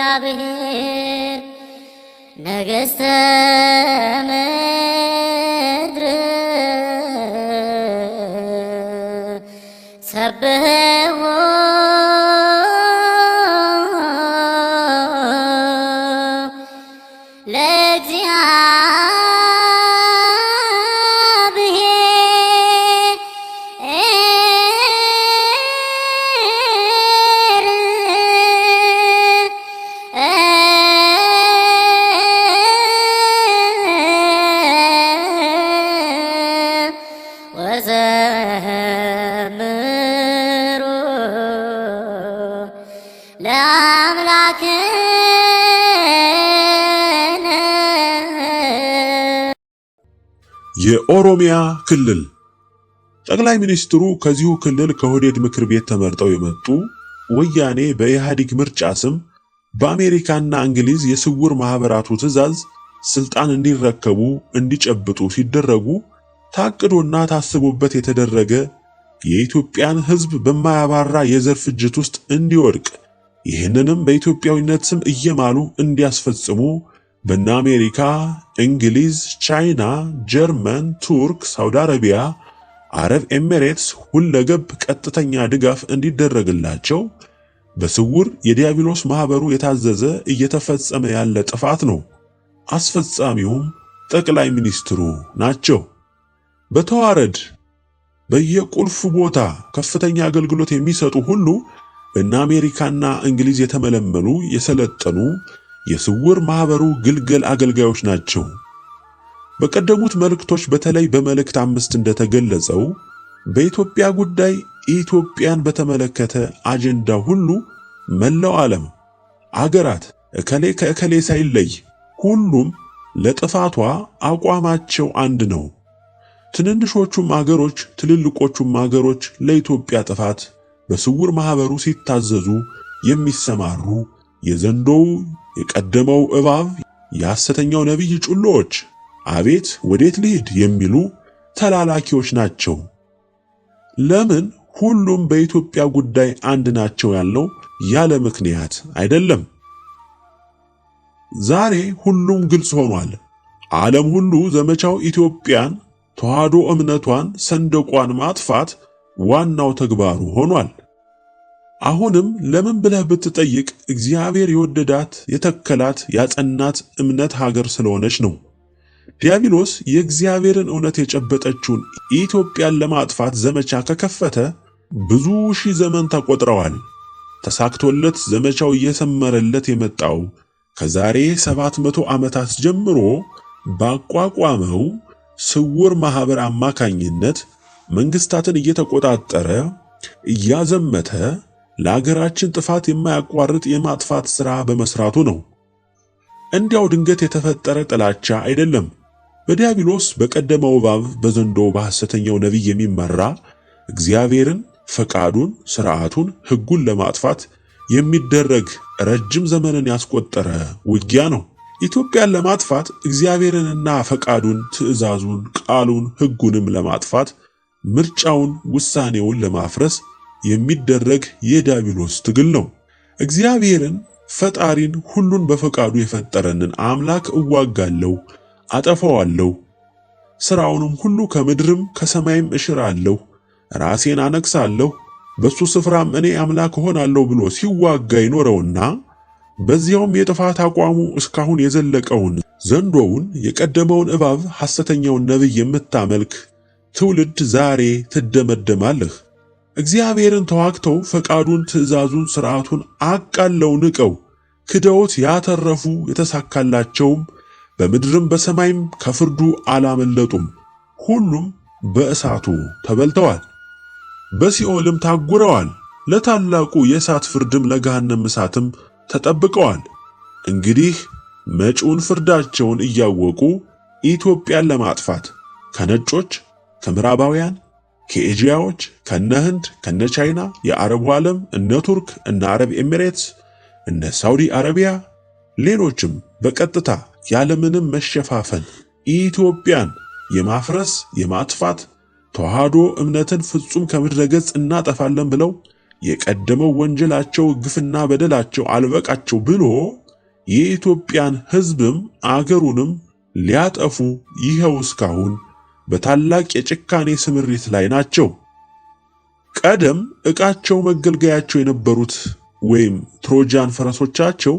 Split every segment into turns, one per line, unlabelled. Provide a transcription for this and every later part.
በእግዚአብሔር ነገሥተ ምድር ሰብሕዎ ወዘምሩ ለአምላክነ።
የኦሮሚያ ክልል ጠቅላይ ሚኒስትሩ ከዚሁ ክልል ከኦህዴድ ምክር ቤት ተመርጠው የመጡ ወያኔ በኢህአዴግ ምርጫ ስም በአሜሪካና እንግሊዝ የስውር ማህበራቱ ትዕዛዝ ስልጣን እንዲረከቡ እንዲጨብጡ ሲደረጉ ታቅዶና ታስቦበት የተደረገ የኢትዮጵያን ሕዝብ በማያባራ የዘር ፍጅት ውስጥ እንዲወድቅ ይህንንም በኢትዮጵያዊነት ስም እየማሉ እንዲያስፈጽሙ በእነ አሜሪካ፣ እንግሊዝ፣ ቻይና፣ ጀርመን፣ ቱርክ፣ ሳውዲ አረቢያ፣ አረብ ኤሚሬትስ ሁለገብ ቀጥተኛ ድጋፍ እንዲደረግላቸው በስውር የዲያብሎስ ማህበሩ የታዘዘ እየተፈጸመ ያለ ጥፋት ነው። አስፈጻሚውም ጠቅላይ ሚኒስትሩ ናቸው። በተዋረድ በየቁልፍ ቦታ ከፍተኛ አገልግሎት የሚሰጡ ሁሉ በእነ አሜሪካና እንግሊዝ የተመለመሉ የሰለጠኑ የስውር ማህበሩ ግልገል አገልጋዮች ናቸው። በቀደሙት መልእክቶች በተለይ በመልእክት 5 እንደተገለጸው በኢትዮጵያ ጉዳይ ኢትዮጵያን በተመለከተ አጀንዳ ሁሉ መላው ዓለም አገራት እከሌ ከእከሌ ሳይለይ ሁሉም ለጥፋቷ አቋማቸው አንድ ነው። ትንንሾቹም አገሮች ትልልቆቹም አገሮች ለኢትዮጵያ ጥፋት በስውር ማህበሩ ሲታዘዙ የሚሰማሩ የዘንዶው የቀደመው እባብ የሐሰተኛው ነቢይ ጩሎዎች አቤት ወዴት ልሂድ የሚሉ ተላላኪዎች ናቸው። ለምን ሁሉም በኢትዮጵያ ጉዳይ አንድ ናቸው ያለው ያለ ምክንያት አይደለም። ዛሬ ሁሉም ግልጽ ሆኗል። ዓለም ሁሉ ዘመቻው ኢትዮጵያን ተዋህዶ እምነቷን ሰንደቋን ማጥፋት ዋናው ተግባሩ ሆኗል። አሁንም ለምን ብለህ ብትጠይቅ እግዚአብሔር የወደዳት የተከላት ያጸናት እምነት ሀገር ስለሆነች ነው። ዲያብሎስ የእግዚአብሔርን እውነት የጨበጠችውን ኢትዮጵያን ለማጥፋት ዘመቻ ከከፈተ ብዙ ሺህ ዘመን ተቆጥረዋል። ተሳክቶለት ዘመቻው እየሰመረለት የመጣው ከዛሬ 700 ዓመታት ጀምሮ ባቋቋመው ስውር ማህበር አማካኝነት መንግስታትን እየተቆጣጠረ እያዘመተ ለሀገራችን ጥፋት የማያቋርጥ የማጥፋት ሥራ በመስራቱ ነው። እንዲያው ድንገት የተፈጠረ ጥላቻ አይደለም። በዲያብሎስ በቀደመው እባብ በዘንዶው በሐሰተኛው ነቢይ የሚመራ እግዚአብሔርን፣ ፈቃዱን፣ ሥርዓቱን፣ ሕጉን ለማጥፋት የሚደረግ ረጅም ዘመንን ያስቆጠረ ውጊያ ነው። ኢትዮጵያን ለማጥፋት እግዚአብሔርንና ፈቃዱን፣ ትእዛዙን፣ ቃሉን፣ ሕጉንም ለማጥፋት ምርጫውን፣ ውሳኔውን ለማፍረስ የሚደረግ የዲያብሎስ ትግል ነው። እግዚአብሔርን ፈጣሪን ሁሉን በፈቃዱ የፈጠረንን አምላክ እዋጋለሁ፣ አጠፋዋለሁ፣ ሥራውንም ሁሉ ከምድርም ከሰማይም እሽራለሁ፣ ራሴን አነግሳለሁ፣ በሱ ስፍራም እኔ አምላክ ሆናለሁ ብሎ ሲዋጋ ይኖረውና በዚያውም የጥፋት አቋሙ እስካሁን የዘለቀውን ዘንዶውን የቀደመውን እባብ ሐሰተኛውን ነቢይ የምታመልክ ትውልድ ዛሬ ትደመደማለህ። እግዚአብሔርን ተዋግተው ፈቃዱን፣ ትእዛዙን፣ ሥርዓቱን አቃለው ንቀው ክደውት ያተረፉ የተሳካላቸውም በምድርም በሰማይም ከፍርዱ አላመለጡም። ሁሉም በእሳቱ ተበልተዋል፣ በሲኦልም ታጉረዋል። ለታላቁ የእሳት ፍርድም ለገሃነም እሳትም ተጠብቀዋል። እንግዲህ መጪውን ፍርዳቸውን እያወቁ ኢትዮጵያን ለማጥፋት ከነጮች፣ ከምዕራባውያን፣ ከኤዥያዎች፣ ከነህንድ፣ ከነቻይና፣ የአረቡ ዓለም እነ ቱርክ፣ እነ አረብ ኤሚሬትስ፣ እነ ሳውዲ አረቢያ፣ ሌሎችም በቀጥታ ያለምንም መሸፋፈን ኢትዮጵያን የማፍረስ የማጥፋት ተዋህዶ እምነትን ፍጹም ከምድረ ገጽ እናጠፋለን ብለው የቀደመው ወንጀላቸው ግፍና በደላቸው አልበቃቸው ብሎ የኢትዮጵያን ሕዝብም አገሩንም ሊያጠፉ ይኸው እስካሁን በታላቅ የጭካኔ ስምሪት ላይ ናቸው። ቀደም ዕቃቸው መገልገያቸው የነበሩት ወይም ትሮጃን ፈረሶቻቸው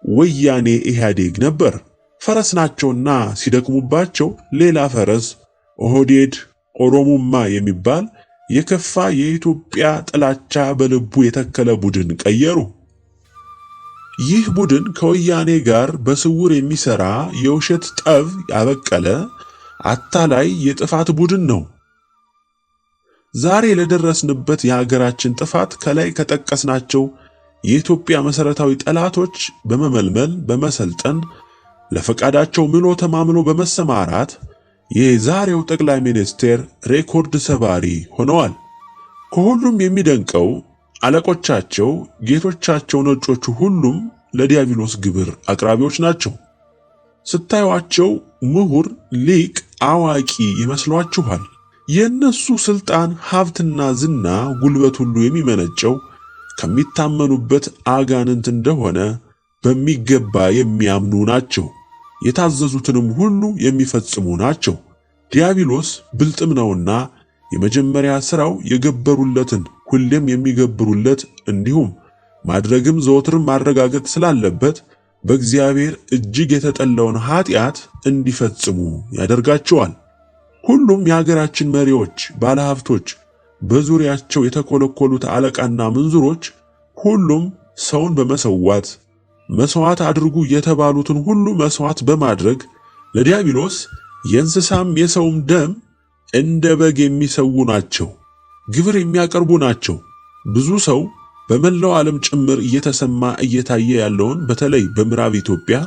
ወያኔ ኢህአዴግ ነበር። ፈረስ ናቸውና ሲደክሙባቸው ሌላ ፈረስ ኦህዴድ ኦሮሙማ የሚባል የከፋ የኢትዮጵያ ጥላቻ በልቡ የተከለ ቡድን ቀየሩ። ይህ ቡድን ከወያኔ ጋር በስውር የሚሰራ የውሸት ጠብ ያበቀለ አታላይ የጥፋት ቡድን ነው። ዛሬ ለደረስንበት የሀገራችን ጥፋት ከላይ ከጠቀስናቸው የኢትዮጵያ መሰረታዊ ጠላቶች በመመልመል በመሰልጠን ለፈቃዳቸው ምሎ ተማምሎ በመሰማራት የዛሬው ጠቅላይ ሚኒስቴር ሬኮርድ ሰባሪ ሆነዋል። ከሁሉም የሚደንቀው አለቆቻቸው ጌቶቻቸው ነጮቹ ሁሉም ለዲያብሎስ ግብር አቅራቢዎች ናቸው። ስታዩአቸው ምሁር፣ ሊቅ፣ አዋቂ ይመስሏችኋል። የነሱ ስልጣን፣ ሀብትና ዝና፣ ጉልበት ሁሉ የሚመነጨው ከሚታመኑበት አጋንንት እንደሆነ በሚገባ የሚያምኑ ናቸው። የታዘዙትንም ሁሉ የሚፈጽሙ ናቸው። ዲያብሎስ ብልጥም ነውና የመጀመሪያ ሥራው የገበሩለትን ሁሌም የሚገብሩለት እንዲሁም ማድረግም ዘወትርም ማረጋገጥ ስላለበት በእግዚአብሔር እጅግ የተጠላውን ኃጢአት እንዲፈጽሙ ያደርጋቸዋል። ሁሉም የሀገራችን መሪዎች፣ ባለሀብቶች፣ በዙሪያቸው የተኮለኮሉት አለቃና ምንዝሮች ሁሉም ሰውን በመሰዋት መስዋዕት አድርጉ የተባሉትን ሁሉ መስዋዕት በማድረግ ለዲያብሎስ የእንስሳም የሰውም ደም እንደ በግ የሚሰዉ ናቸው። ግብር የሚያቀርቡ ናቸው። ብዙ ሰው በመላው ዓለም ጭምር እየተሰማ እየታየ ያለውን በተለይ በምዕራብ ኢትዮጵያ፣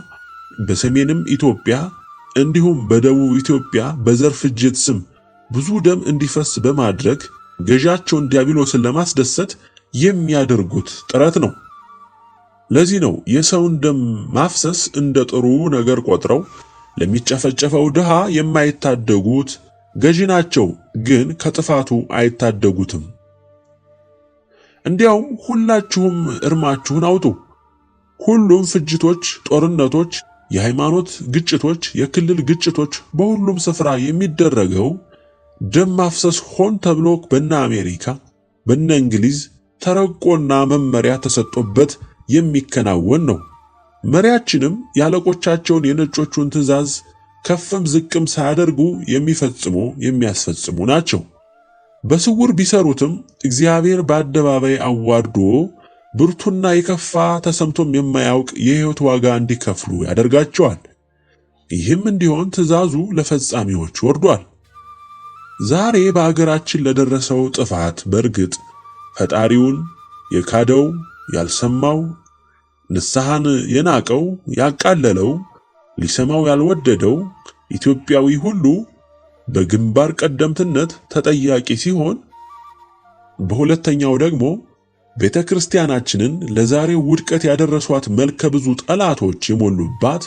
በሰሜንም ኢትዮጵያ እንዲሁም በደቡብ ኢትዮጵያ በዘር ፍጅት ስም ብዙ ደም እንዲፈስ በማድረግ ገዣቸውን ዲያብሎስን ለማስደሰት የሚያደርጉት ጥረት ነው። ለዚህ ነው የሰውን ደም ማፍሰስ እንደ ጥሩ ነገር ቆጥረው ለሚጨፈጨፈው ድሃ የማይታደጉት። ገዢ ናቸው፣ ግን ከጥፋቱ አይታደጉትም። እንዲያውም ሁላችሁም እርማችሁን አውጡ። ሁሉም ፍጅቶች፣ ጦርነቶች፣ የሃይማኖት ግጭቶች፣ የክልል ግጭቶች በሁሉም ስፍራ የሚደረገው ደም ማፍሰስ ሆን ተብሎ በእነ አሜሪካ በእነ እንግሊዝ ተረቆና መመሪያ ተሰጥቶበት የሚከናወን ነው። መሪያችንም ያለቆቻቸውን የነጮቹን ትዕዛዝ ከፍም ዝቅም ሳያደርጉ የሚያስፈጽሙ ናቸው። በስውር ቢሰሩትም እግዚአብሔር በአደባባይ አዋርዶ ብርቱና የከፋ ተሰምቶም የማያውቅ የሕይወት ዋጋ እንዲከፍሉ ያደርጋቸዋል። ይህም እንዲሆን ትዕዛዙ ለፈጻሚዎች ወርዷል። ዛሬ በአገራችን ለደረሰው ጥፋት በእርግጥ ፈጣሪውን የካደው ያልሰማው፣ ንስሐን የናቀው ያቃለለው፣ ሊሰማው ያልወደደው ኢትዮጵያዊ ሁሉ በግንባር ቀደምትነት ተጠያቂ ሲሆን፣ በሁለተኛው ደግሞ ቤተ ክርስቲያናችንን ለዛሬው ውድቀት ያደረሷት መልከ ብዙ ጠላቶች የሞሉባት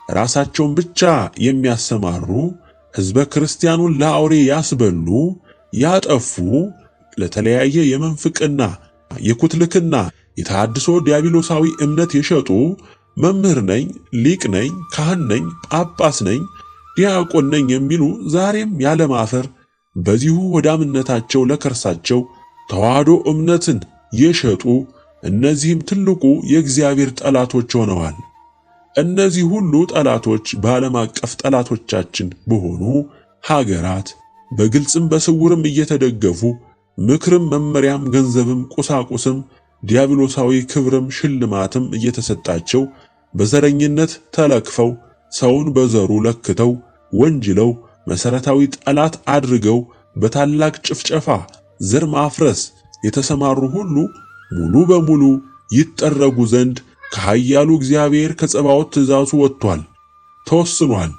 ራሳቸውን ብቻ የሚያሰማሩ ሕዝበ ክርስቲያኑን ለአውሬ ያስበሉ ያጠፉ ለተለያየ የመንፍቅና የኩትልክና የተሐድሶ ዲያብሎሳዊ እምነት የሸጡ መምህር ነኝ፣ ሊቅ ነኝ፣ ካህን ነኝ፣ ጳጳስ ነኝ፣ ዲያቆን ነኝ የሚሉ ዛሬም ያለማፈር በዚሁ ወዳምነታቸው ለከርሳቸው ተዋህዶ እምነትን የሸጡ እነዚህም ትልቁ የእግዚአብሔር ጠላቶች ሆነዋል። እነዚህ ሁሉ ጠላቶች በዓለም አቀፍ ጠላቶቻችን በሆኑ ሀገራት በግልጽም በስውርም እየተደገፉ ምክርም መመሪያም ገንዘብም ቁሳቁስም ዲያብሎሳዊ ክብርም ሽልማትም እየተሰጣቸው በዘረኝነት ተለክፈው ሰውን በዘሩ ለክተው ወንጅለው መሰረታዊ ጠላት አድርገው በታላቅ ጭፍጨፋ ዘር ማፍረስ የተሰማሩ ሁሉ ሙሉ በሙሉ ይጠረጉ ዘንድ ከኃያሉ እግዚአብሔር ከጸባዖት ትእዛዙ ወጥቷል፣ ተወስኗል፣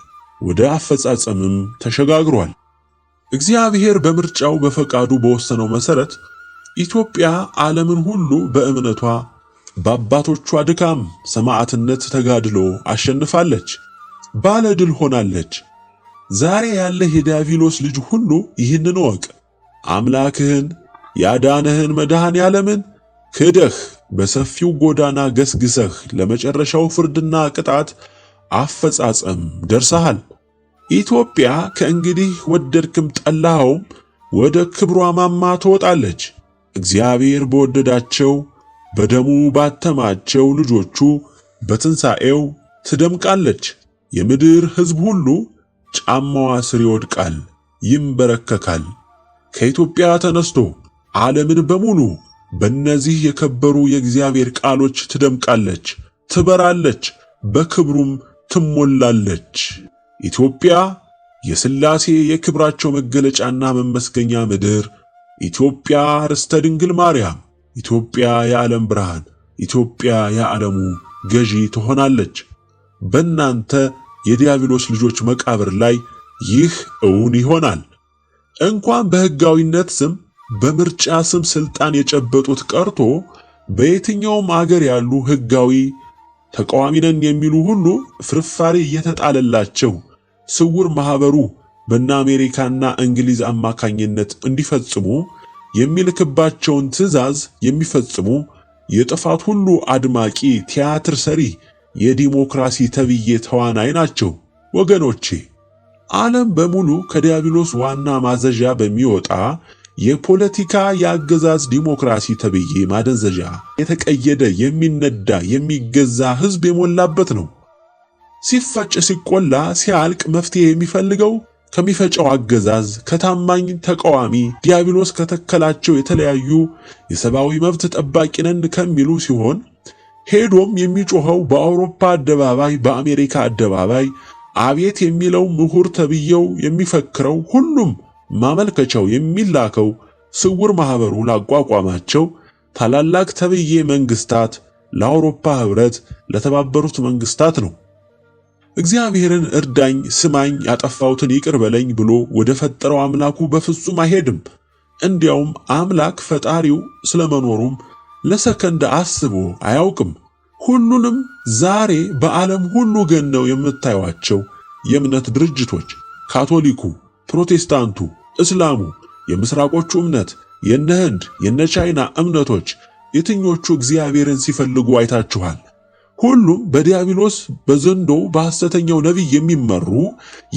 ወደ አፈጻጸምም ተሸጋግሯል። እግዚአብሔር በምርጫው በፈቃዱ በወሰነው መሰረት ኢትዮጵያ ዓለምን ሁሉ በእምነቷ በአባቶቿ ድካም፣ ሰማዕትነት፣ ተጋድሎ አሸንፋለች፣ ባለ ድል ሆናለች። ዛሬ ያለህ የዲያብሎስ ልጅ ሁሉ ይህንን ወቅ አምላክህን ያዳነህን መድኃኔዓለምን ክደህ በሰፊው ጎዳና ገስግሰህ ለመጨረሻው ፍርድና ቅጣት አፈጻጸም ደርሰሃል። ኢትዮጵያ ከእንግዲህ ወደድክም ጠላኸውም ወደ ክብሯ ማማ ትወጣለች። እግዚአብሔር በወደዳቸው በደሙ ባተማቸው ልጆቹ በትንሣኤው ትደምቃለች። የምድር ሕዝብ ሁሉ ጫማዋ ስር ይወድቃል፣ ይንበረከካል። ከኢትዮጵያ ተነስቶ ዓለምን በሙሉ በእነዚህ የከበሩ የእግዚአብሔር ቃሎች ትደምቃለች፣ ትበራለች፣ በክብሩም ትሞላለች። ኢትዮጵያ የሥላሴ የክብራቸው መገለጫና መመስገኛ ምድር፣ ኢትዮጵያ ርስተ ድንግል ማርያም፣ ኢትዮጵያ የዓለም ብርሃን፣ ኢትዮጵያ የዓለሙ ገዢ ትሆናለች። በእናንተ የዲያብሎስ ልጆች መቃብር ላይ ይህ እውን ይሆናል። እንኳን በሕጋዊነት ስም በምርጫ ስም ስልጣን የጨበጡት ቀርቶ በየትኛውም አገር ያሉ ሕጋዊ ተቃዋሚ ነን የሚሉ ሁሉ ፍርፋሪ እየተጣለላቸው ስውር ማህበሩ በእነ አሜሪካና እንግሊዝ አማካኝነት እንዲፈጽሙ የሚልክባቸውን ትዕዛዝ የሚፈጽሙ የጥፋት ሁሉ አድማቂ ቲያትር ሰሪ የዲሞክራሲ ተብዬ ተዋናይ ናቸው። ወገኖቼ ዓለም በሙሉ ከዲያብሎስ ዋና ማዘዣ በሚወጣ የፖለቲካ የአገዛዝ ዲሞክራሲ ተብዬ ማደንዘዣ የተቀየደ የሚነዳ የሚገዛ ሕዝብ የሞላበት ነው። ሲፈጭ ሲቆላ ሲያልቅ መፍትሄ የሚፈልገው ከሚፈጨው አገዛዝ ከታማኝ ተቃዋሚ ዲያብሎስ ከተከላቸው የተለያዩ የሰብአዊ መብት ጠባቂ ነን ከሚሉ ሲሆን ሄዶም የሚጮኸው በአውሮፓ አደባባይ በአሜሪካ አደባባይ አቤት የሚለው ምሁር ተብየው የሚፈክረው ሁሉም ማመልከቻው የሚላከው ስውር ማህበሩ ላቋቋማቸው ታላላቅ ተብዬ መንግስታት ለአውሮፓ ህብረት፣ ለተባበሩት መንግስታት ነው። እግዚአብሔርን እርዳኝ፣ ስማኝ፣ ያጠፋሁትን ይቅር በለኝ ብሎ ወደ ፈጠረው አምላኩ በፍጹም አይሄድም። እንዲያውም አምላክ ፈጣሪው ስለመኖሩም ለሰከንድ አስቦ አያውቅም። ሁሉንም ዛሬ በዓለም ሁሉ ገነው የምታዩዋቸው የእምነት ድርጅቶች ካቶሊኩ፣ ፕሮቴስታንቱ፣ እስላሙ፣ የምስራቆቹ እምነት፣ የነ ህንድ፣ የነ ቻይና እምነቶች የትኞቹ እግዚአብሔርን ሲፈልጉ አይታችኋል? ሁሉም በዲያብሎስ በዘንዶው በሐሰተኛው ነቢይ የሚመሩ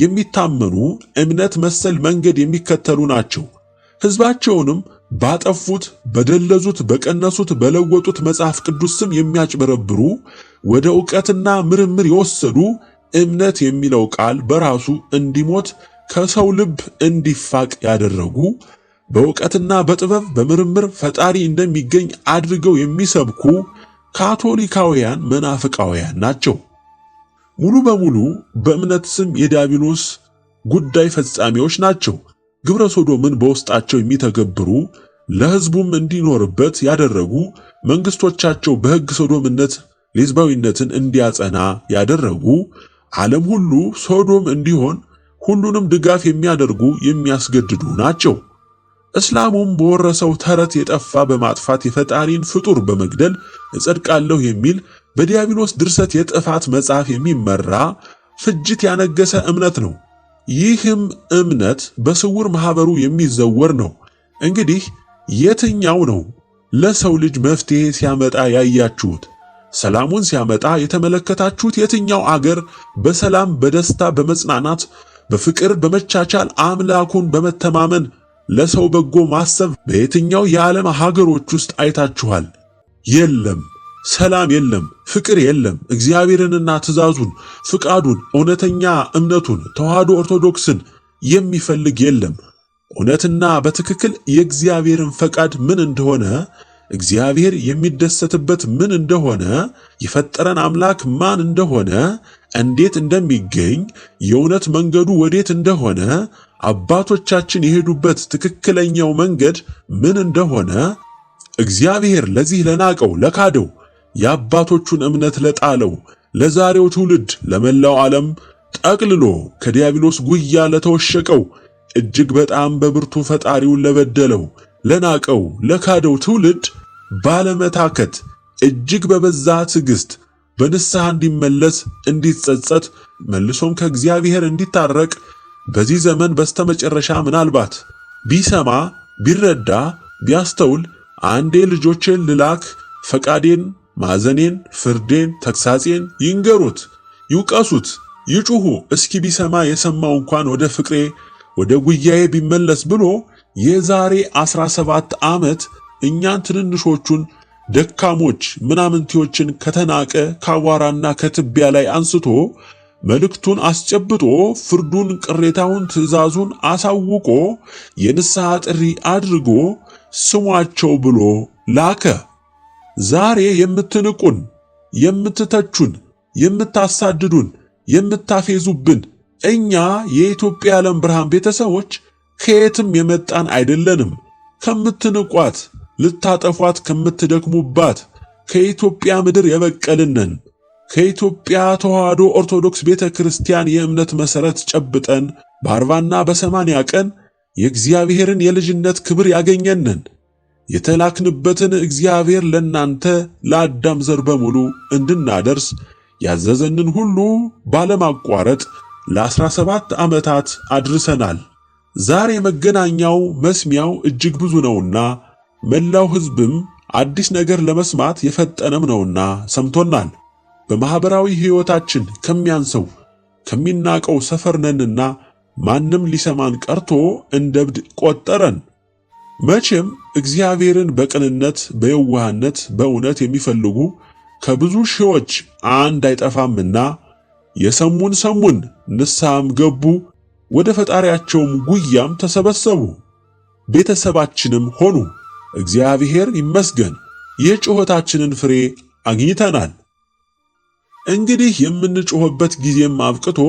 የሚታመኑ እምነት መሰል መንገድ የሚከተሉ ናቸው። ሕዝባቸውንም ባጠፉት፣ በደለዙት፣ በቀነሱት፣ በለወጡት መጽሐፍ ቅዱስ ስም የሚያጭበረብሩ ወደ ዕውቀትና ምርምር የወሰዱ እምነት የሚለው ቃል በራሱ እንዲሞት ከሰው ልብ እንዲፋቅ ያደረጉ በዕውቀትና በጥበብ በምርምር ፈጣሪ እንደሚገኝ አድርገው የሚሰብኩ ካቶሊካውያን መናፍቃውያን ናቸው። ሙሉ በሙሉ በእምነት ስም የዲያብሎስ ጉዳይ ፈጻሚዎች ናቸው። ግብረ ሶዶምን በውስጣቸው የሚተገብሩ ለሕዝቡም እንዲኖርበት ያደረጉ መንግስቶቻቸው በሕግ ሶዶምነት ሌዝባዊነትን እንዲያጸና ያደረጉ ዓለም ሁሉ ሶዶም እንዲሆን ሁሉንም ድጋፍ የሚያደርጉ የሚያስገድዱ ናቸው። እስላሙም በወረሰው ተረት የጠፋ በማጥፋት የፈጣሪን ፍጡር በመግደል እጸድቃለሁ የሚል በዲያብሎስ ድርሰት የጥፋት መጽሐፍ የሚመራ ፍጅት ያነገሰ እምነት ነው። ይህም እምነት በስውር ማህበሩ የሚዘወር ነው። እንግዲህ የትኛው ነው ለሰው ልጅ መፍትሄ ሲያመጣ ያያችሁት? ሰላሙን ሲያመጣ የተመለከታችሁት የትኛው አገር በሰላም በደስታ በመጽናናት በፍቅር በመቻቻል አምላኩን በመተማመን ለሰው በጎ ማሰብ በየትኛው የዓለም ሀገሮች ውስጥ አይታችኋል? የለም። ሰላም የለም፣ ፍቅር የለም። እግዚአብሔርንና ትእዛዙን፣ ፍቃዱን፣ እውነተኛ እምነቱን ተዋህዶ ኦርቶዶክስን የሚፈልግ የለም። እውነትና በትክክል የእግዚአብሔርን ፈቃድ ምን እንደሆነ፣ እግዚአብሔር የሚደሰትበት ምን እንደሆነ፣ የፈጠረን አምላክ ማን እንደሆነ፣ እንዴት እንደሚገኝ፣ የእውነት መንገዱ ወዴት እንደሆነ፣ አባቶቻችን የሄዱበት ትክክለኛው መንገድ ምን እንደሆነ፣ እግዚአብሔር ለዚህ ለናቀው ለካደው የአባቶቹን እምነት ለጣለው ለዛሬው ትውልድ ለመላው ዓለም ጠቅልሎ ከዲያብሎስ ጉያ ለተወሸቀው እጅግ በጣም በብርቱ ፈጣሪውን ለበደለው ለናቀው ለካደው ትውልድ ባለመታከት እጅግ በበዛ ትዕግስት በንስሐ እንዲመለስ እንዲጸጸት መልሶም ከእግዚአብሔር እንዲታረቅ በዚህ ዘመን በስተመጨረሻ ምናልባት ቢሰማ ቢረዳ ቢያስተውል አንዴ ልጆቼን ልላክ ፈቃዴን ማዘኔን ፍርዴን ተግሳጼን ይንገሩት ይውቀሱት ይጩሁ እስኪ ቢሰማ የሰማው እንኳን ወደ ፍቅሬ ወደ ጉያዬ ቢመለስ ብሎ የዛሬ 17 ዓመት እኛን ትንንሾቹን ደካሞች ምናምንቴዎችን ከተናቀ ካዋራና ከትቢያ ላይ አንስቶ መልእክቱን አስጨብጦ ፍርዱን ቅሬታውን ትእዛዙን አሳውቆ የንስሐ ጥሪ አድርጎ ስሟቸው ብሎ ላከ። ዛሬ የምትንቁን የምትተቹን የምታሳድዱን የምታፌዙብን እኛ የኢትዮጵያ ዓለም ብርሃን ቤተሰቦች ከየትም የመጣን አይደለንም። ከምትንቋት ልታጠፏት ከምትደክሙባት ከኢትዮጵያ ምድር የበቀልነን ከኢትዮጵያ ተዋሕዶ ኦርቶዶክስ ቤተክርስቲያን የእምነት መሰረት ጨብጠን በ40ና በ80 ቀን የእግዚአብሔርን የልጅነት ክብር ያገኘነን የተላክንበትን እግዚአብሔር ለናንተ ለአዳም ዘር በሙሉ እንድናደርስ ያዘዘንን ሁሉ ባለማቋረጥ ለ17 ዓመታት አድርሰናል። ዛሬ መገናኛው መስሚያው እጅግ ብዙ ነውና መላው ሕዝብም አዲስ ነገር ለመስማት የፈጠነም ነውና ሰምቶናል። በማህበራዊ ሕይወታችን ከሚያንሰው ከሚናቀው ሰፈር ነንና ማንም ሊሰማን ቀርቶ እንደብድ ቆጠረን። መቼም እግዚአብሔርን በቅንነት በየዋህነት በእውነት የሚፈልጉ ከብዙ ሺዎች አንድ አይጠፋምና የሰሙን ሰሙን ንስሐም ገቡ ወደ ፈጣሪያቸውም ጉያም ተሰበሰቡ ቤተሰባችንም ሆኑ። እግዚአብሔር ይመስገን የጩኸታችንን ፍሬ አግኝተናል። እንግዲህ የምንጮህበት ጊዜም አብቅቶ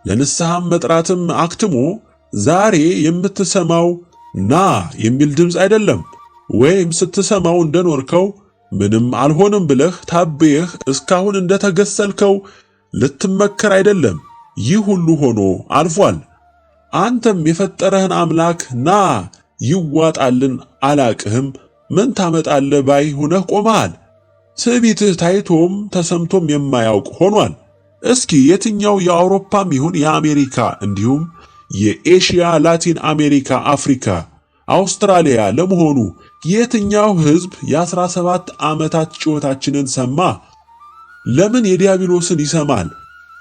ለንስሐም መጥራትም አክትሞ ዛሬ የምትሰማው ና የሚል ድምፅ አይደለም። ወይም ስትሰማው እንደኖርከው ምንም አልሆንም ብለህ ታበየህ እስካሁን እንደተገሰልከው ልትመከር አይደለም። ይህ ሁሉ ሆኖ አልፏል። አንተም የፈጠረህን አምላክ ና ይዋጣልን አላቅህም ምን ታመጣለህ ባይ ሆነህ ቆመሃል። ትዕቢትህ ታይቶም ተሰምቶም የማያውቅ ሆኗል። እስኪ የትኛው የአውሮፓም ይሁን የአሜሪካ እንዲሁም የኤሽያ፣ ላቲን አሜሪካ፣ አፍሪካ፣ አውስትራሊያ ለመሆኑ የትኛው ሕዝብ የ17 ዓመታት ጩኸታችንን ሰማ? ለምን የዲያብሎስን ይሰማል?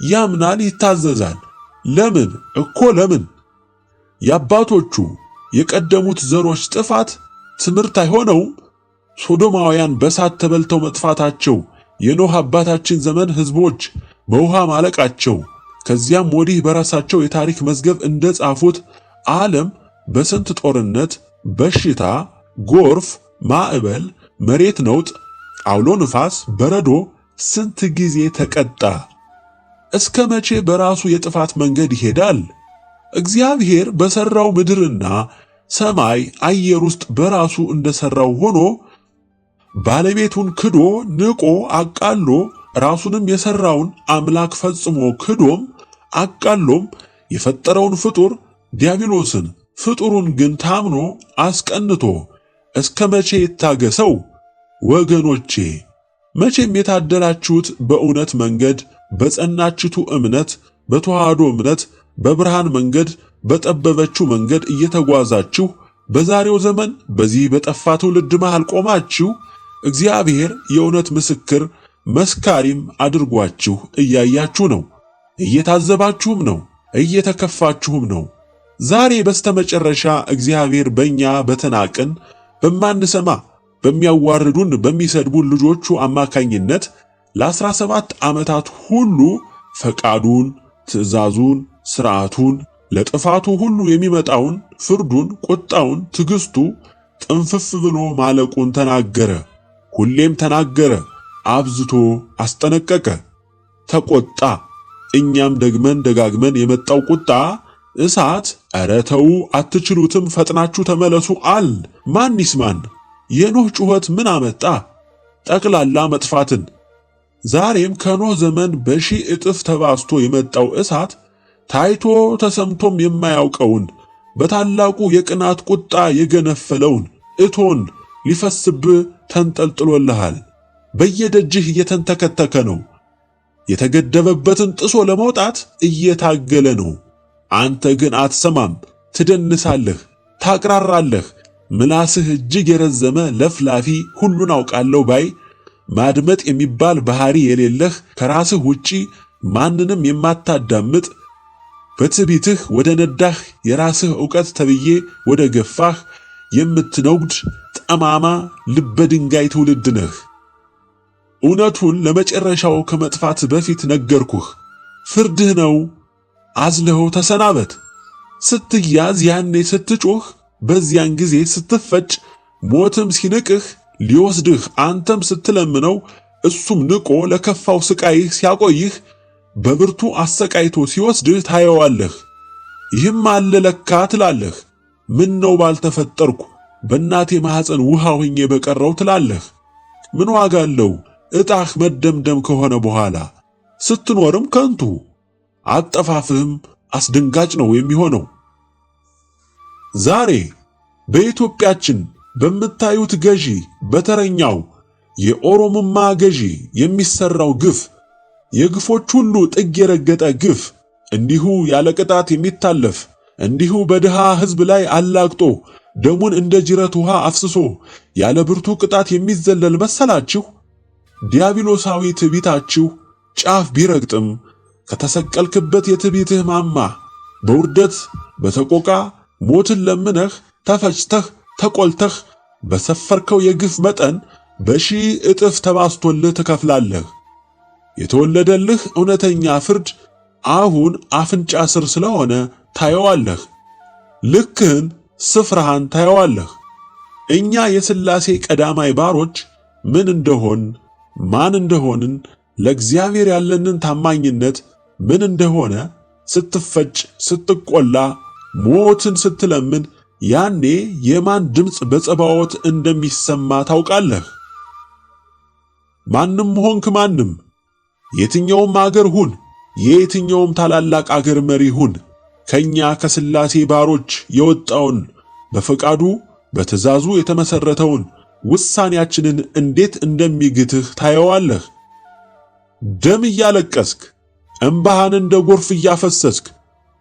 ያምናል፣ ይታዘዛል። ለምን እኮ ለምን? የአባቶቹ የቀደሙት ዘሮች ጥፋት ትምህርት አይሆነውም? ሶዶማውያን በሳት ተበልተው መጥፋታቸው፣ የኖህ አባታችን ዘመን ሕዝቦች በውሃ ማለቃቸው፣ ከዚያም ወዲህ በራሳቸው የታሪክ መዝገብ እንደጻፉት ዓለም በስንት ጦርነት፣ በሽታ፣ ጎርፍ፣ ማዕበል፣ መሬት ነውጥ፣ አውሎ ንፋስ፣ በረዶ ስንት ጊዜ ተቀጣ? እስከ መቼ በራሱ የጥፋት መንገድ ይሄዳል? እግዚአብሔር በሰራው ምድርና ሰማይ አየር ውስጥ በራሱ እንደሰራው ሆኖ ባለቤቱን ክዶ ንቆ አቃሎ ራሱንም የሰራውን አምላክ ፈጽሞ ክዶም አቃሎም የፈጠረውን ፍጡር ዲያብሎስን ፍጡሩን ግን ታምኖ አስቀንቶ እስከ መቼ ይታገሰው? ወገኖቼ መቼም የታደላችሁት በእውነት መንገድ በጸናችቱ እምነት በተዋህዶ እምነት በብርሃን መንገድ በጠበበችው መንገድ እየተጓዛችሁ በዛሬው ዘመን በዚህ በጠፋ ትውልድ መሃል ቆማችሁ እግዚአብሔር የእውነት ምስክር መስካሪም አድርጓችሁ እያያችሁ ነው፣ እየታዘባችሁም ነው፣ እየተከፋችሁም ነው። ዛሬ በስተመጨረሻ እግዚአብሔር በእኛ በተናቅን በማንሰማ በሚያዋርዱን በሚሰድቡን ልጆቹ አማካኝነት ለ17 ዓመታት ሁሉ ፈቃዱን፣ ትእዛዙን፣ ሥርዓቱን ለጥፋቱ ሁሉ የሚመጣውን ፍርዱን፣ ቁጣውን፣ ትዕግስቱ ጥንፍፍ ብሎ ማለቁን ተናገረ። ሁሌም ተናገረ፣ አብዝቶ አስጠነቀቀ፣ ተቆጣ። እኛም ደግመን ደጋግመን የመጣው ቁጣ እሳት ኧረ ተው አትችሉትም ፈጥናችሁ ተመለሱ አል። ማን ይስማን? የኖህ ጩኸት ምን አመጣ? ጠቅላላ መጥፋትን። ዛሬም ከኖህ ዘመን በሺህ እጥፍ ተባስቶ የመጣው እሳት ታይቶ ተሰምቶም የማያውቀውን በታላቁ የቅናት ቁጣ የገነፈለውን እቶን ሊፈስብህ ተንጠልጥሎልሃል። በየደጅህ እየተንተከተከ ነው። የተገደበበትን ጥሶ ለመውጣት እየታገለ ነው። አንተ ግን አትሰማም፣ ትደንሳለህ፣ ታቅራራለህ። ምላስህ እጅግ የረዘመ ለፍላፊ፣ ሁሉን አውቃለሁ ባይ፣ ማድመጥ የሚባል ባህሪ የሌለህ፣ ከራስህ ውጪ ማንንም የማታዳምጥ፣ በትዕቢትህ ወደ ነዳህ የራስህ ዕውቀት ተብዬ ወደ ገፋህ የምትነጉድ ጠማማ ልበ ድንጋይ ትውልድ ነህ። እውነቱን ለመጨረሻው ከመጥፋት በፊት ነገርኩህ። ፍርድህ ነው። አዝለኸው ተሰናበት። ስትያዝ ያኔ ስትጮህ፣ በዚያን ጊዜ ስትፈጭ፣ ሞትም ሲንቅህ ሊወስድህ አንተም ስትለምነው እሱም ንቆ ለከፋው ስቃይህ ሲያቆይህ በብርቱ አሰቃይቶ ሲወስድህ ታየዋለህ። ይህም አለ ለካ ትላለህ። ምን ነው ባልተፈጠርኩ በእናቴ ማኅፀን ውሃ ሆኜ በቀረው ትላለህ። ምን ዋጋ አለው ዕጣህ መደምደም ከሆነ በኋላ? ስትኖርም ከንቱ፣ አጠፋፍህም አስደንጋጭ ነው የሚሆነው። ዛሬ በኢትዮጵያችን በምታዩት ገዢ በተረኛው የኦሮሞማ ገዢ የሚሰራው ግፍ፣ የግፎች ሁሉ ጥግ የረገጠ ግፍ፣ እንዲሁ ያለ ቅጣት የሚታለፍ፣ እንዲሁ በድሃ ሕዝብ ላይ አላግጦ ደሙን እንደ ጅረት ውሃ አፍስሶ ያለ ብርቱ ቅጣት የሚዘለል መሰላችሁ? ዲያብሎሳዊ ትዕቢታችሁ ጫፍ ቢረግጥም ከተሰቀልክበት የትዕቢትህ ማማ በውርደት በተቆቃ ሞትን ለምነህ ተፈጭተህ ተቆልተህ በሰፈርከው የግፍ መጠን በሺህ እጥፍ ተባስቶልህ ትከፍላለህ። የተወለደልህ እውነተኛ ፍርድ አሁን አፍንጫ ስር ስለሆነ ታየዋለህ። ልክህን ስፍራህን ታየዋለህ። እኛ የሥላሴ ቀዳማይ ባሮች ምን እንደሆን ማን እንደሆንን ለእግዚአብሔር ያለንን ታማኝነት ምን እንደሆነ ስትፈጭ ስትቆላ ሞትን ስትለምን ያኔ የማን ድምፅ በጸባዖት እንደሚሰማ ታውቃለህ። ማንም ሆንክ ማንም፣ የትኛውም አገር ሁን፣ የየትኛውም ታላላቅ አገር መሪ ሁን፣ ከኛ ከሥላሴ ባሮች የወጣውን በፈቃዱ በትእዛዙ የተመሰረተውን ውሳኔያችንን እንዴት እንደሚግትህ ታየዋለህ። ደም እያለቀስክ እንባህን እንደ ጎርፍ እያፈሰስክ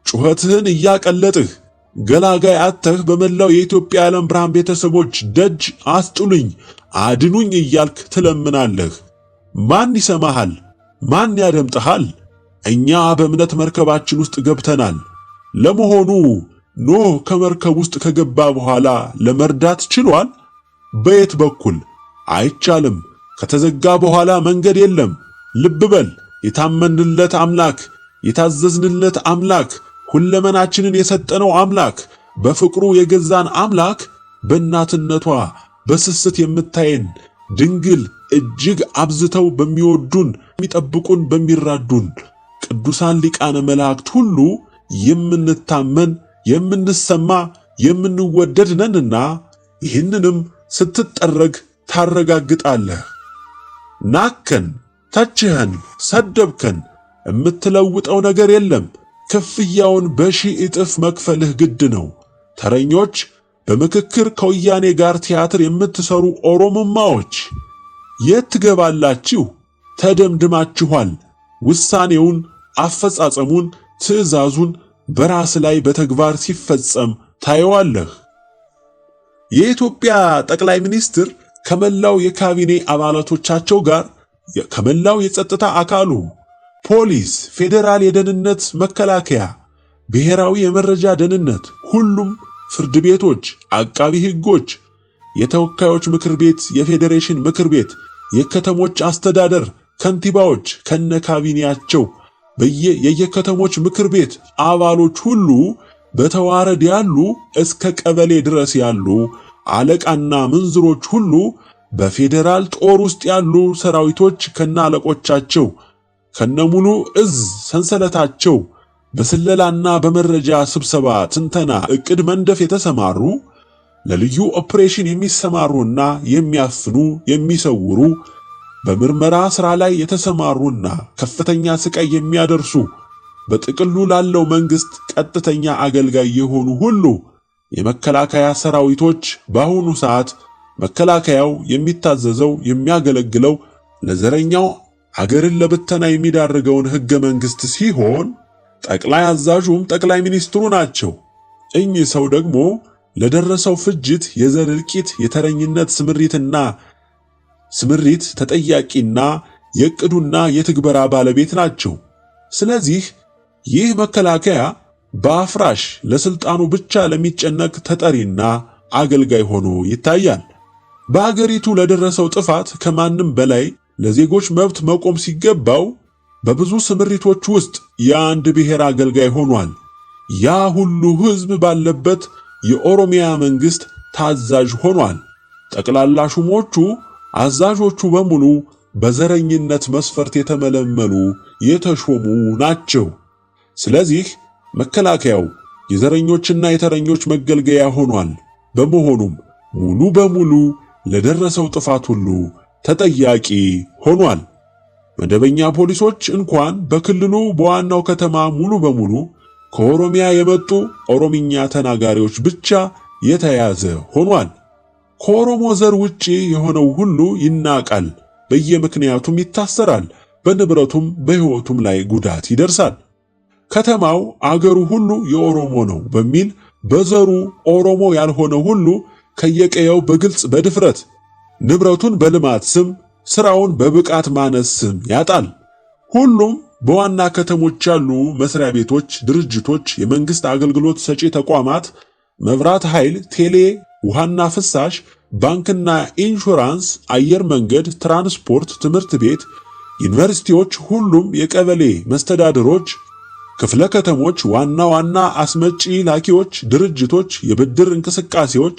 ጩኸትህን እያቀለጥህ ገላጋይ አጥተህ በመላው የኢትዮጵያ ዓለም ብርሃን ቤተሰቦች ደጅ አስጥሉኝ አድኑኝ እያልክ ትለምናለህ። ማን ይሰማሃል? ማን ያደምጥሃል? እኛ በእምነት መርከባችን ውስጥ ገብተናል። ለመሆኑ ኖህ ከመርከብ ውስጥ ከገባ በኋላ ለመርዳት ችሏል? በየት በኩል? አይቻልም። ከተዘጋ በኋላ መንገድ የለም። ልብ በል። የታመንለት አምላክ፣ የታዘዝንለት አምላክ፣ ሁለመናችንን የሰጠነው አምላክ፣ በፍቅሩ የገዛን አምላክ፣ በእናትነቷ በስስት የምታየን ድንግል እጅግ አብዝተው በሚወዱን የሚጠብቁን በሚራዱን ቅዱሳን ሊቃነ መላእክት ሁሉ የምንታመን የምንሰማ የምንወደድ ነንና ይህንንም ስትጠረግ ታረጋግጣለህ። ናከን፣ ተችኸን፣ ሰደብከን፣ የምትለውጠው ነገር የለም። ክፍያውን በሺህ እጥፍ መክፈልህ ግድ ነው። ተረኞች፣ በምክክር ከወያኔ ጋር ቲያትር የምትሰሩ ኦሮሞማዎች የት ትገባላችሁ? ተደምድማችኋል። ውሳኔውን፣ አፈጻጸሙን፣ ትዕዛዙን በራስ ላይ በተግባር ሲፈጸም ታየዋለህ። የኢትዮጵያ ጠቅላይ ሚኒስትር ከመላው የካቢኔ አባላቶቻቸው ጋር ከመላው የጸጥታ አካሉ ፖሊስ፣ ፌዴራል የደህንነት መከላከያ፣ ብሔራዊ የመረጃ ደህንነት፣ ሁሉም ፍርድ ቤቶች፣ አቃቢ ሕጎች፣ የተወካዮች ምክር ቤት፣ የፌዴሬሽን ምክር ቤት፣ የከተሞች አስተዳደር ከንቲባዎች ከነካቢኔያቸው የየከተሞች ምክር ቤት አባሎች ሁሉ በተዋረድ ያሉ እስከ ቀበሌ ድረስ ያሉ አለቃና ምንዝሮች ሁሉ በፌዴራል ጦር ውስጥ ያሉ ሰራዊቶች ከነአለቆቻቸው ከነሙሉ እዝ ሰንሰለታቸው በስለላና በመረጃ ስብሰባ ትንተና ዕቅድ መንደፍ የተሰማሩ ለልዩ ኦፕሬሽን የሚሰማሩና የሚያፍኑ የሚሰውሩ በምርመራ ሥራ ላይ የተሰማሩና ከፍተኛ ስቃይ የሚያደርሱ በጥቅሉ ላለው መንግስት ቀጥተኛ አገልጋይ የሆኑ ሁሉ የመከላከያ ሰራዊቶች በአሁኑ ሰዓት መከላከያው የሚታዘዘው የሚያገለግለው ለዘረኛው አገርን ለብተና የሚዳርገውን ሕገ መንግስት ሲሆን ጠቅላይ አዛዡም ጠቅላይ ሚኒስትሩ ናቸው። እኚህ ሰው ደግሞ ለደረሰው ፍጅት፣ የዘር እልቂት፣ የተረኝነት ስምሪት ተጠያቂና የዕቅዱና የትግበራ ባለቤት ናቸው። ስለዚህ ይህ መከላከያ በአፍራሽ ለስልጣኑ ብቻ ለሚጨነቅ ተጠሪና አገልጋይ ሆኖ ይታያል። በአገሪቱ ለደረሰው ጥፋት ከማንም በላይ ለዜጎች መብት መቆም ሲገባው በብዙ ስምሪቶች ውስጥ የአንድ ብሔር አገልጋይ ሆኗል። ያ ሁሉ ሕዝብ ባለበት የኦሮሚያ መንግስት ታዛዥ ሆኗል። ጠቅላላ ሹሞቹ፣ አዛዦቹ በሙሉ በዘረኝነት መስፈርት የተመለመሉ የተሾሙ ናቸው። ስለዚህ መከላከያው የዘረኞችና የተረኞች መገልገያ ሆኗል። በመሆኑም ሙሉ በሙሉ ለደረሰው ጥፋት ሁሉ ተጠያቂ ሆኗል። መደበኛ ፖሊሶች እንኳን በክልሉ በዋናው ከተማ ሙሉ በሙሉ ከኦሮሚያ የመጡ ኦሮምኛ ተናጋሪዎች ብቻ የተያዘ ሆኗል። ከኦሮሞ ዘር ውጪ የሆነው ሁሉ ይናቃል፣ በየምክንያቱም ይታሰራል፣ በንብረቱም በሕይወቱም ላይ ጉዳት ይደርሳል። ከተማው አገሩ ሁሉ የኦሮሞ ነው በሚል በዘሩ ኦሮሞ ያልሆነ ሁሉ ከየቀየው በግልጽ በድፍረት ንብረቱን በልማት ስም፣ ስራውን በብቃት ማነስ ስም ያጣል። ሁሉም በዋና ከተሞች ያሉ መስሪያ ቤቶች፣ ድርጅቶች፣ የመንግስት አገልግሎት ሰጪ ተቋማት፣ መብራት ኃይል፣ ቴሌ፣ ውሃና ፍሳሽ፣ ባንክና ኢንሹራንስ፣ አየር መንገድ፣ ትራንስፖርት፣ ትምህርት ቤት፣ ዩኒቨርሲቲዎች፣ ሁሉም የቀበሌ መስተዳድሮች፣ ክፍለ ከተሞች፣ ዋና ዋና አስመጪ ላኪዎች ድርጅቶች፣ የብድር እንቅስቃሴዎች፣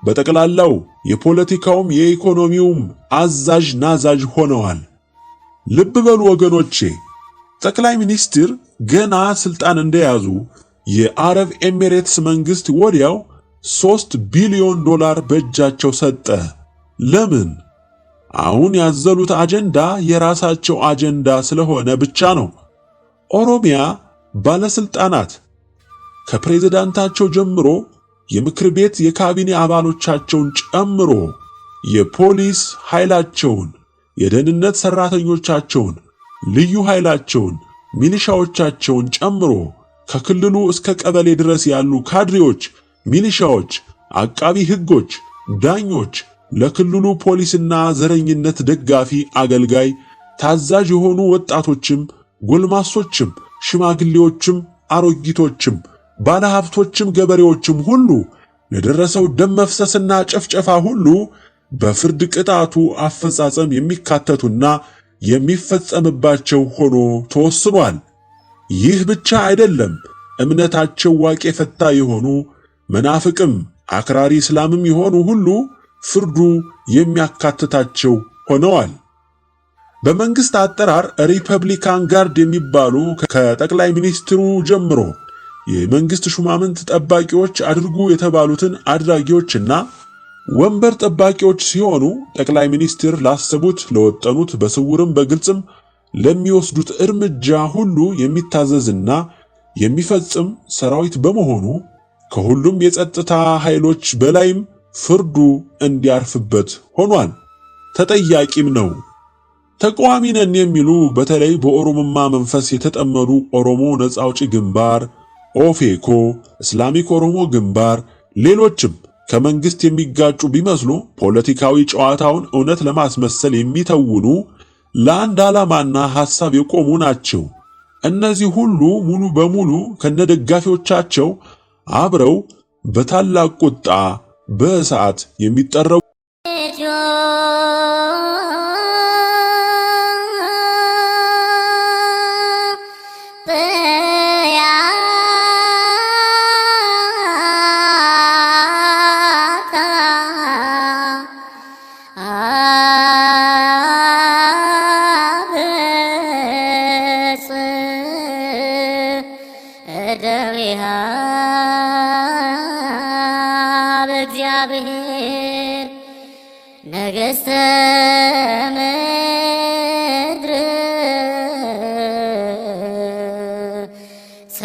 በጠቅላላው የፖለቲካውም የኢኮኖሚውም አዛዥ ናዛዥ ሆነዋል። ልብ በሉ ወገኖቼ፣ ጠቅላይ ሚኒስትር ገና ስልጣን እንደያዙ የአረብ ኤሚሬትስ መንግስት ወዲያው 3 ቢሊዮን ዶላር በእጃቸው ሰጠ። ለምን? አሁን ያዘሉት አጀንዳ የራሳቸው አጀንዳ ስለሆነ ብቻ ነው። ኦሮሚያ ባለስልጣናት ከፕሬዝዳንታቸው ጀምሮ የምክር ቤት የካቢኔ አባሎቻቸውን ጨምሮ የፖሊስ ኃይላቸውን፣ የደህንነት ሰራተኞቻቸውን፣ ልዩ ኃይላቸውን፣ ሚሊሻዎቻቸውን ጨምሮ ከክልሉ እስከ ቀበሌ ድረስ ያሉ ካድሬዎች፣ ሚሊሻዎች፣ አቃቢ ሕጎች፣ ዳኞች፣ ለክልሉ ፖሊስና ዘረኝነት ደጋፊ አገልጋይ ታዛዥ የሆኑ ወጣቶችም፣ ጎልማሶችም፣ ሽማግሌዎችም፣ አሮጊቶችም፣ ባለሀብቶችም፣ ገበሬዎችም ሁሉ ለደረሰው ደም መፍሰስና ጭፍጨፋ ሁሉ በፍርድ ቅጣቱ አፈጻጸም የሚካተቱና የሚፈጸምባቸው ሆኖ ተወስኗል። ይህ ብቻ አይደለም። እምነታቸው ዋቄ ፈታ የሆኑ መናፍቅም አክራሪ እስላምም የሆኑ ሁሉ ፍርዱ የሚያካትታቸው ሆነዋል። በመንግስት አጠራር ሪፐብሊካን ጋርድ የሚባሉ ከጠቅላይ ሚኒስትሩ ጀምሮ የመንግስት ሹማምንት ጠባቂዎች አድርጉ የተባሉትን አድራጊዎችና ወንበር ጠባቂዎች ሲሆኑ ጠቅላይ ሚኒስትር ላሰቡት፣ ለወጠኑት፣ በስውርም በግልጽም ለሚወስዱት እርምጃ ሁሉ የሚታዘዝና የሚፈጽም ሰራዊት በመሆኑ ከሁሉም የጸጥታ ኃይሎች በላይም ፍርዱ እንዲያርፍበት ሆኗል። ተጠያቂም ነው። ተቃዋሚ ነን የሚሉ በተለይ በኦሮሞማ መንፈስ የተጠመዱ ኦሮሞ ነጻ አውጪ ግንባር፣ ኦፌኮ፣ እስላሚክ ኦሮሞ ግንባር፣ ሌሎችም ከመንግስት የሚጋጩ ቢመስሉ ፖለቲካዊ ጨዋታውን እውነት ለማስመሰል የሚተውኑ ለአንድ ዓላማና ሐሳብ የቆሙ ናቸው። እነዚህ ሁሉ ሙሉ በሙሉ ከነደጋፊዎቻቸው አብረው በታላቅ ቁጣ በእሳት የሚጠረው
እግዚአብሔር ነገሥተ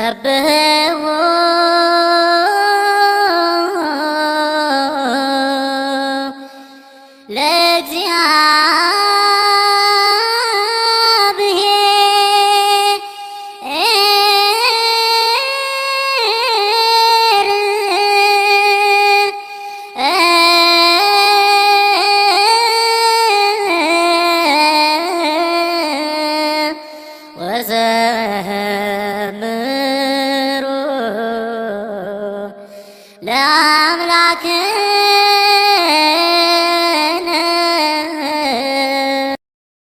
ሰብሕዎ ወዘምሩ ለአምላክነ